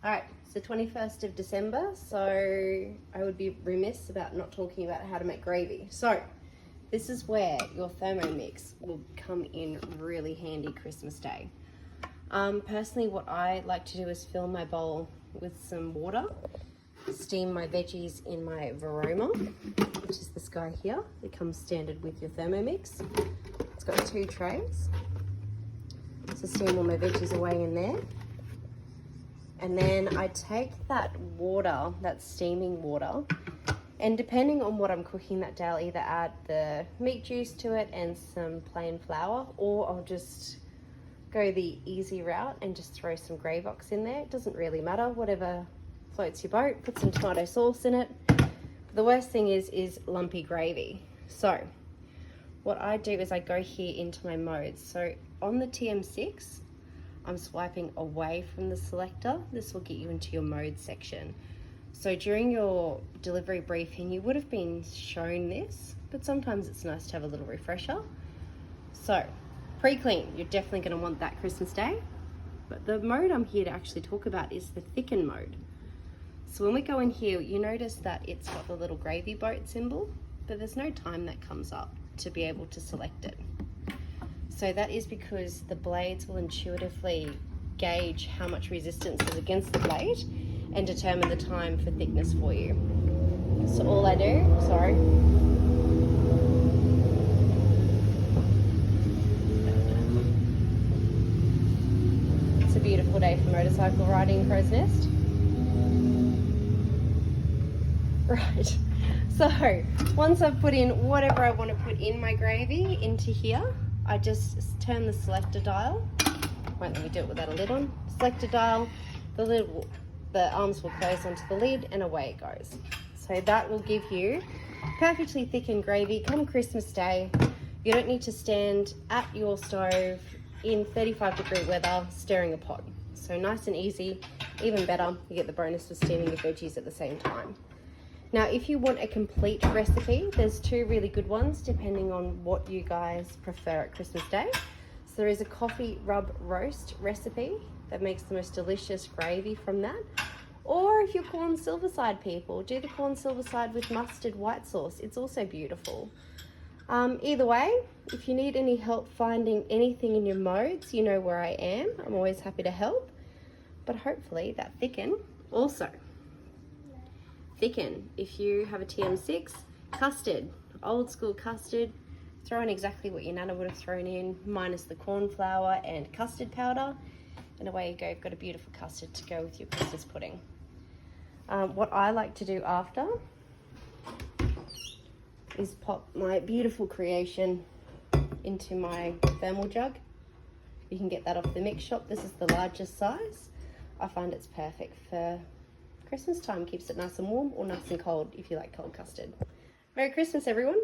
Alright, it's the 21st of December, so I would be remiss about not talking about how to make gravy. So, this is where your Thermomix will come in really handy Christmas Day. Personally, what I like to do is fill my bowl with some water, steam my veggies in my Varoma, which is this guy here. It comes standard with your Thermomix. It's got 2 trays. So steam all my veggies away in there. And then I take that water, that steaming water, and depending on what I'm cooking that day, I'll either add the meat juice to it and some plain flour, or I'll just go the easy route and just throw some Gravox in there. It doesn't really matter, whatever floats your boat. Put some tomato sauce in it. But the worst thing is lumpy gravy. So what I do is I go here into my modes. So on the TM6, I'm swiping away from the selector. This will get you into your mode section. So during your delivery briefing, you would have been shown this, but sometimes it's nice to have a little refresher. So pre-clean, you're definitely going to want that Christmas Day. But the mode I'm here to actually talk about is the thicken mode. So when we go in here, you notice that it's got the little gravy boat symbol, but there's no time that comes up to be able to select it. So that is because the blades will intuitively gauge how much resistance is against the blade and determine the time for thickness for you. So all I do, it's a beautiful day for motorcycle riding in Crow's Nest. Right, so once I've put in whatever I want to put in my gravy into here, I just turn the selector dial. Won't let me do it without a lid on. Selector dial, the arms will close onto the lid and away it goes. So that will give you perfectly thickened gravy come Christmas Day. You don't need to stand at your stove in 35-degree weather stirring a pot. So nice and easy, even better, you get the bonus of steaming your veggies at the same time. Now, if you want a complete recipe, there's 2 really good ones depending on what you guys prefer at Christmas Day. So there is a coffee rub roast recipe that makes the most delicious gravy from that. Or if you're corn silverside people, do the corn silverside with mustard white sauce. It's also beautiful. Either way, if you need any help finding anything in your modes, you know where I am. I'm always happy to help. But hopefully that thicken also. Thicken, if you have a TM6, custard, old school custard, throw in exactly what your nana would have thrown in, minus the corn flour and custard powder, and away you go. You've got a beautiful custard to go with your Christmas pudding. What I like to do after is pop my beautiful creation into my thermal jug. You can get that off the mix shop. This is the largest size. I find it's perfect for Christmas time, keeps it nice and warm, or nice and cold if you like cold custard. Merry Christmas, everyone.